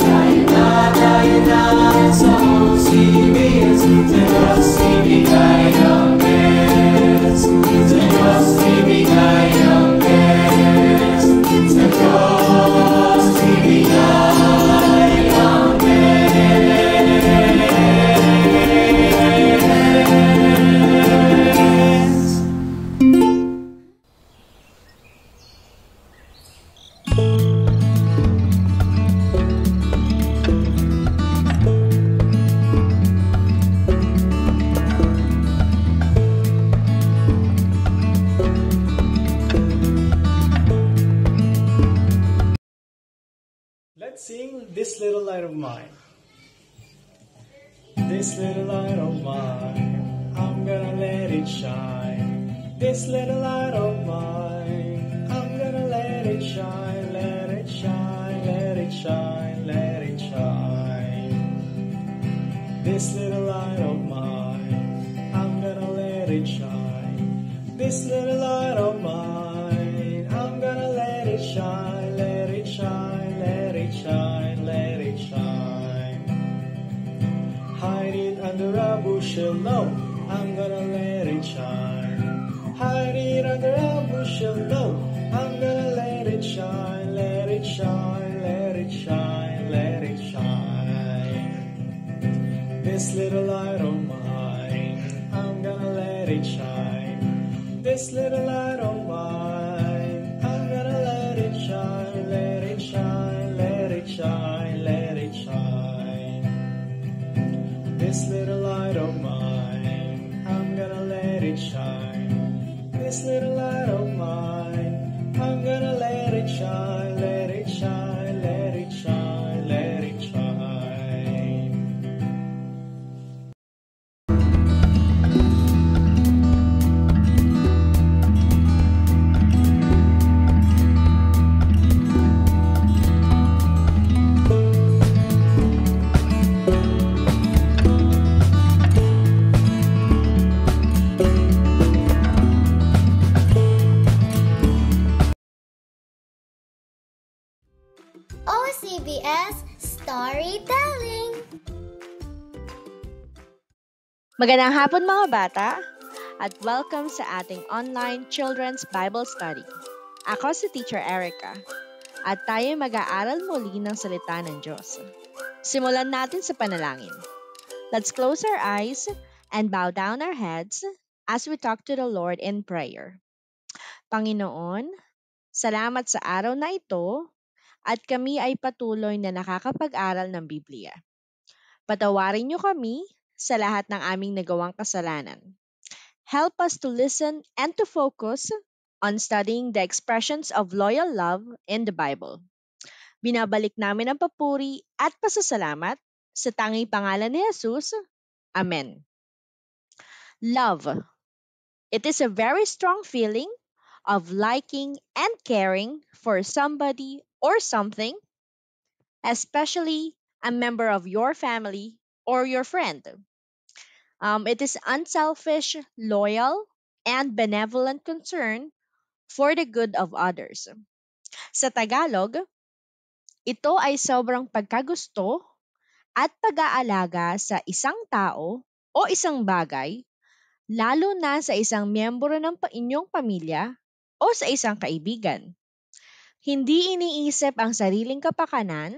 tayo na sa OCBS. Sa Diyos ibigay ang best. Sa Diyos ibigay ang best. Sa Diyos ibigay ang best. Let's sing This Little Light of Mine. This little light of mine, I'm gonna let it shine. This little light of mine, I'm gonna let it shine, let it shine, let it shine, let it shine. This little light of mine, I'm gonna let it shine. This little light of mine, I'm gonna let it shine, let it shine, let it shine, let it shine. Hide it under a bushel, no, I'm gonna let it shine. Hide it under a bushel, no, I'm gonna let it shine, let it shine, let it shine, let it shine. This little light of mine, I'm gonna let it shine. This little light of mine, I'm gonna let it shine, let it shine, let it shine, let it shine. This little light of mine, I'm gonna let it shine. This little light of mine, I'm gonna let it shine, let it shine, let it shine, let it shine. OCBS Storytelling. Magandang hapon mga bata at welcome sa ating online Children's Bible Study. Ako si Teacher Erica at tayo mag-aaral muli ng salita ng Diyos. Simulan natin sa panalangin. Let's close our eyes and bow down our heads as we talk to the Lord in prayer. Panginoon, salamat sa araw na ito at kami ay patuloy na nakakapag-aral ng Biblia. Patawarin niyo kami sa lahat ng aming nagawang kasalanan. Help us to listen and to focus on studying the expressions of loyal love in the Bible. Binabalik namin ang papuri at pasasalamat sa tanging pangalan ni Jesus. Amen. Love. It is a very strong feeling of liking and caring for somebody or something, especially a member of your family or your friend. It is unselfish, loyal, and benevolent concern for the good of others. Sa Tagalog, ito ay sobrang pagkagusto at pag-aalaga sa isang tao o isang bagay, lalo na sa isang miyembro ng inyong pamilya o sa isang kaibigan. Hindi iniisip ang sariling kapakanan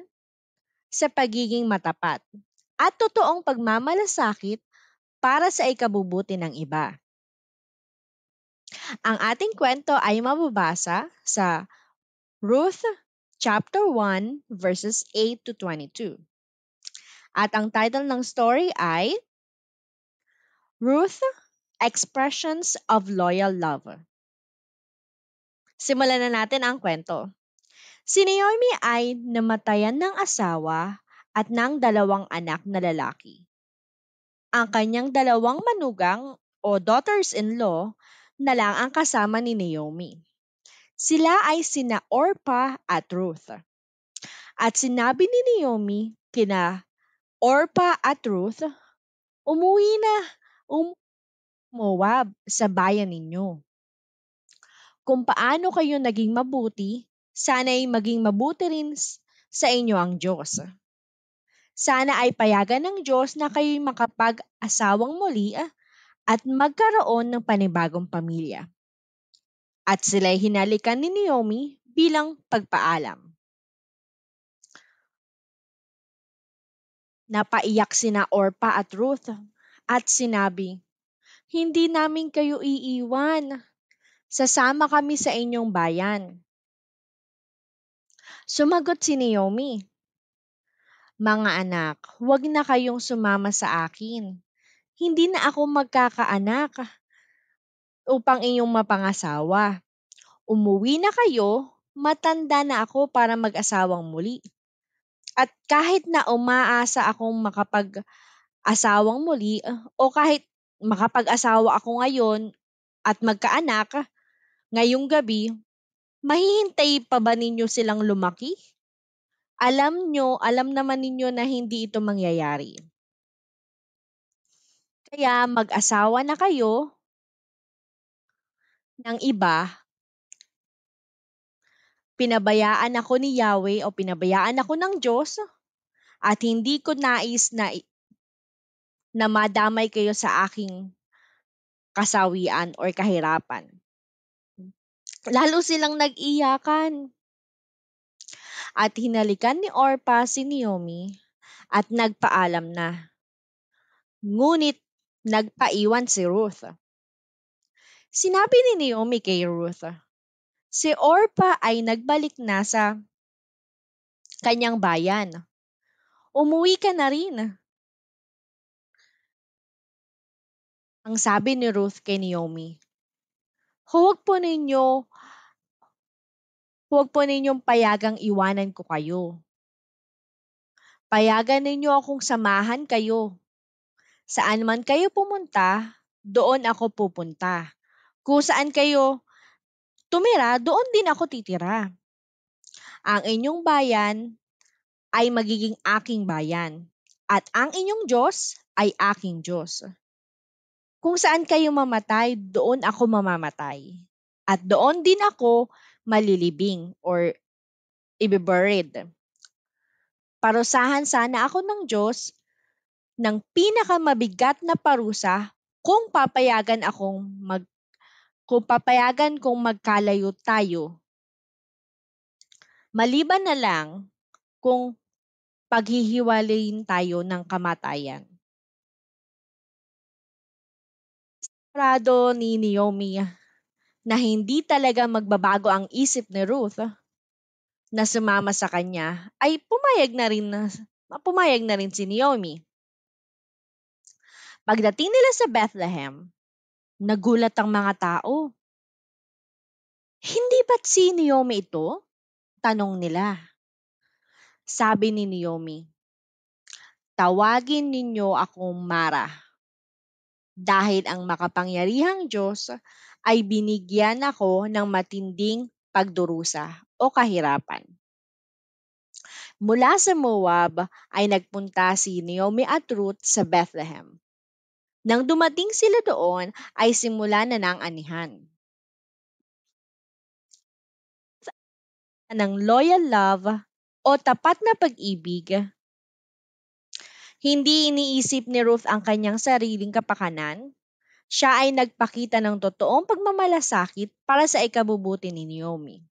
sa pagiging matapat at totoong pagmamalasakit para sa ikabubuti ng iba. Ang ating kwento ay mababasa sa Ruth chapter 1 verses 8 to 22. At ang title ng story ay Ruth, Expressions of Loyal Love. Simulan na natin ang kwento. Si Naomi ay namatayan ng asawa at ng 2 anak na lalaki. Ang kanyang 2 manugang o daughters-in-law na lang ang kasama ni Naomi. Sila ay sina Orpah at Ruth. At sinabi ni Naomi kina Orpah at Ruth, umuwi na Moab sa bayan ninyo. Kung paano kayo naging mabuti, sana'y maging mabuti rin sa inyo ang Diyos. Sana ay payagan ng Diyos na kayo'y makapag-asawang muli at magkaroon ng panibagong pamilya. At sila'y hinalikan ni Naomi bilang pagpaalam. Napaiyak sina Orpa at Ruth at sinabi, "Hindi namin kayo iiwan. Sasama kami sa inyong bayan." Sumagot si Naomi, "Mga anak, huwag na kayong sumama sa akin. Hindi na ako magkakaanak upang inyong mapangasawa. Umuwi na kayo, matanda na ako para mag-asawang muli. At kahit na umaasa akong makapag-asawang muli o kahit makapag-asawa ako ngayon at magkaanak, ngayong gabi, mahihintay pa ba ninyo silang lumaki? Alam naman ninyo na hindi ito mangyayari. Kaya mag-asawa na kayo ng iba. Pinabayaan ako ni Yahweh o pinabayaan ako ng Diyos at hindi ko nais na madamay kayo sa aking kasawian or kahirapan." Lalo silang nag-iyakan. At hinalikan ni Orpa si Naomi at nagpaalam na. Ngunit nagpaiwan si Ruth. Sinabi ni Naomi kay Ruth, si Orpa ay nagbalik na sa kanyang bayan. Umuwi ka na rin. Ang sabi ni Ruth kay Naomi, huwag po ninyong payagang iwanan ko kayo. Payagan ninyo akong samahan kayo. Saan man kayo pumunta, doon ako pupunta. Kung saan kayo tumira, doon din ako titira. Ang inyong bayan ay magiging aking bayan, at ang inyong Diyos ay aking Diyos. Kung saan kayo mamatay, doon ako mamamatay. At doon din ako malilibing or ibiburied. Parusahan sana ako ng Diyos ng pinakamabigat na parusa kung papayagan kong magkalayo tayo. Maliban na lang kung paghihiwalayin tayo ng kamatayan. Sigurado ni Naomi na hindi talaga magbabago ang isip ni Ruth na sumama sa kanya, ay pumayag na rin si Naomi. Pagdating nila sa Bethlehem, nagulat ang mga tao. Hindi ba't si Naomi ito? Tanong nila. Sabi ni Naomi, tawagin ninyo akong Mara, dahil ang makapangyarihang Diyos ay binigyan ako ng matinding pagdurusa o kahirapan. Mula sa Moab ay nagpunta si Naomi at Ruth sa Bethlehem. Nang dumating sila doon ay simula na ng anihan. Ng loyal love o tapat na pag-ibig. Hindi iniisip ni Ruth ang kanyang sariling kapakanan. Siya ay nagpakita ng totoong pagmamalasakit para sa ikabubuti ni Naomi.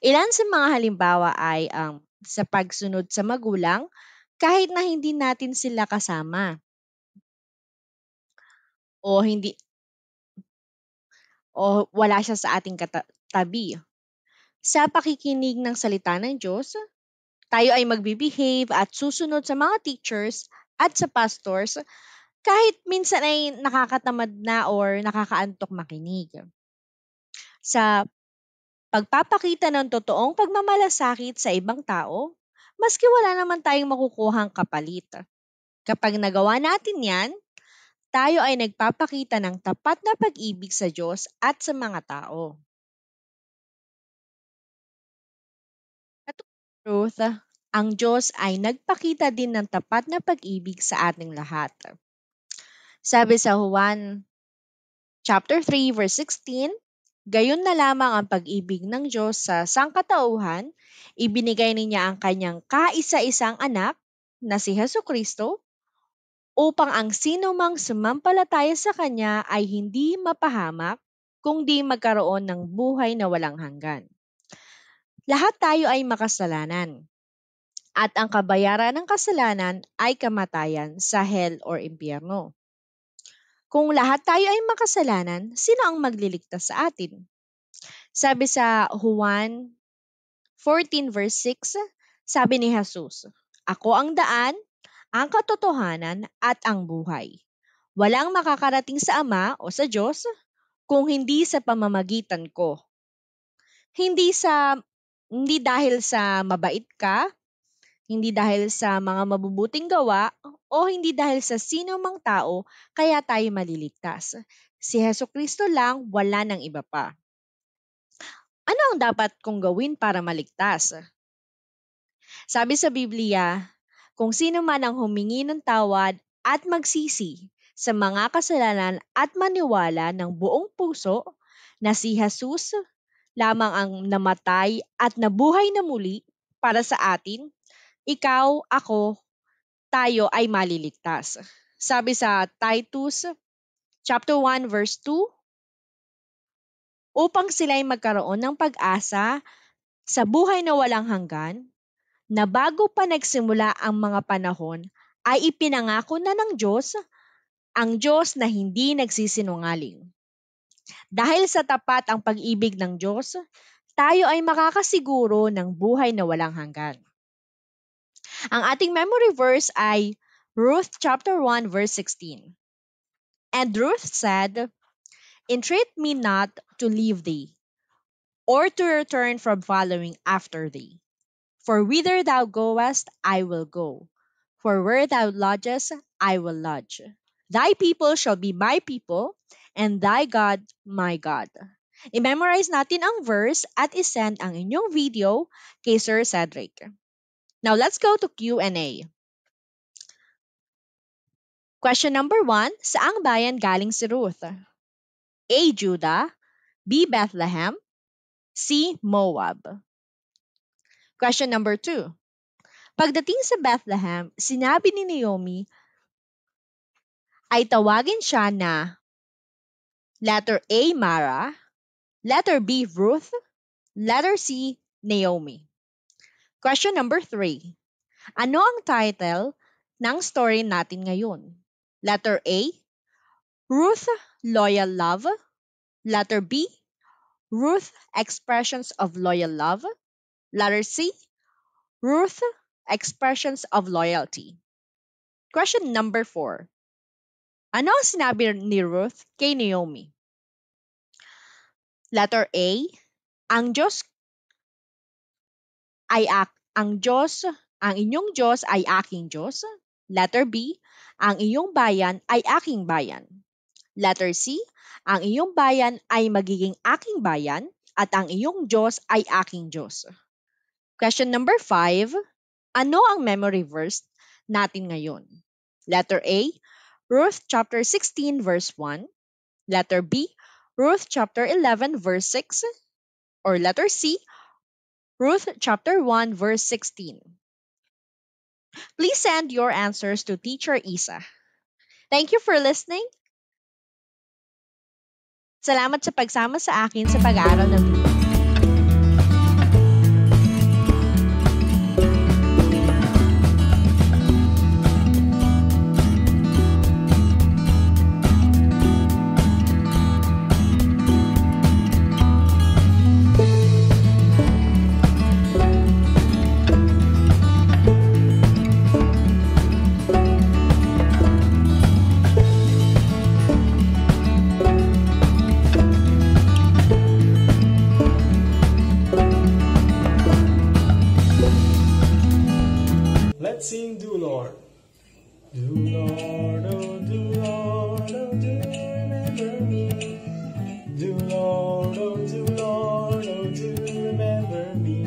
Ilan sa mga halimbawa ay sa pagsunod sa magulang kahit na hindi natin sila kasama. O wala siya sa ating tabi. Sa pakikinig ng salita ng Diyos, tayo ay magbibehave at susunod sa mga teachers at sa pastors kahit minsan ay nakakatamad na or nakakaantok makinig. Sa pagpapakita ng totoong pagmamalasakit sa ibang tao, maski wala naman tayong makukuhang kapalit. Kapag nagawa natin yan, tayo ay nagpapakita ng tapat na pag-ibig sa Diyos at sa mga tao. Ruth, ang Diyos ay nagpakita din ng tapat na pag-ibig sa ating lahat. Sabi sa Juan chapter 3 verse 16, gayon na lamang ang pag-ibig ng Diyos sa sangkatauhan, ibinigay niya ang kanyang kaisa-isang anak na si Hesukristo upang ang sinumang sumampalataya sa Kanya ay hindi mapahamak kundi magkaroon ng buhay na walang hanggan. Lahat tayo ay makasalanan at ang kabayaran ng kasalanan ay kamatayan sa hell or impyerno. Kung lahat tayo ay makasalanan, sino ang magliligtas sa atin? Sabi sa Juan 14 verse 6, sabi ni Jesus, "Ako ang daan, ang katotohanan at ang buhay. Walang makakarating sa Ama o sa Diyos kung hindi sa pamamagitan ko." Hindi dahil sa mabait ka, hindi dahil sa mga mabubuting gawa, o hindi dahil sa sino mang tao kaya tayo maliligtas. Si Hesukristo lang, wala nang iba pa. Ano ang dapat kong gawin para maligtas? Sabi sa Biblia, kung sino man ang humingi ng tawad at magsisi sa mga kasalanan at maniwala ng buong puso na si Jesus lamang ang namatay at nabuhay na muli para sa atin, ikaw, ako, tayo ay maliligtas. Sabi sa Titus chapter 1 verse 2, upang sila ay magkaroon ng pag-asa sa buhay na walang hanggan, na bago pa nagsimula ang mga panahon ay ipinangako na ng Diyos, ang Diyos na hindi nagsisinungaling. Dahil sa tapat ang pag-ibig ng Diyos, tayo ay makakasiguro ng buhay na walang hanggan. Ang ating memory verse ay Ruth chapter 1 verse 16. And Ruth said, "Entreat me not to leave thee, or to return from following after thee. For whither thou goest, I will go. For where thou lodgest, I will lodge. Thy people shall be my people, and thy God, my God." I-memorize natin ang verse at isend ang inyong video kay Sir Cedric. Now, let's go to Q&A. Question number 1, saang bayan galing si Ruth? A. Judah, B. Bethlehem, C. Moab. Question number 2, pagdating sa Bethlehem, sinabi ni Naomi ay tawagin siya na letter A. Mara, letter B. Ruth, letter C. Naomi. Question number 3, ano ang title ng story natin ngayon? Letter A, Ruth, Loyal Love. Letter B, Ruth, Expressions of Loyal Love. Letter C, Ruth, Expressions of Loyalty. Question number 4, ano ang sinabi ni Ruth kay Naomi? Letter A, ang inyong Diyos ay aking Diyos. Letter B, ang iyong bayan ay aking bayan. Letter C, ang iyong bayan ay magiging aking bayan at ang iyong Diyos ay aking Diyos. Question number 5, ano ang memory verse natin ngayon? Letter A, Ruth chapter 16 verse 1. Letter B, Ruth chapter 11 verse 6. Or letter C, Ruth chapter 1 verse 16. Please send your answers to Teacher Isa. Thank you for listening. Salamat sa pagsama sa akin sa pag-aaral ng Biblia. Let's sing Do Lord. Do Lord, oh do Lord, oh do remember me. Do Lord, oh do Lord, oh do remember me.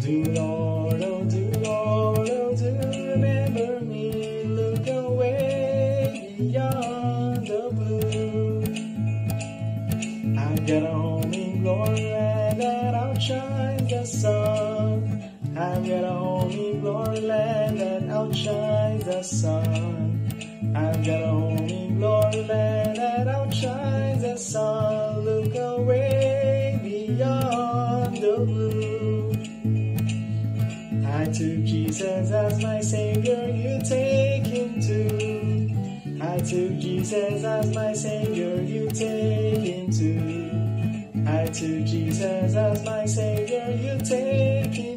Do Lord, oh do Lord, oh do remember me. Look away beyond the blue. I've got a home in glory land that outshines the sun. I've got a home home in glory land that outshines the sun. I've got a home in glory land that outshines the sun. Look away beyond the blue. I took Jesus as my Savior, you take him too. I took Jesus as my Savior, you take him too. I took Jesus as my Savior, you take him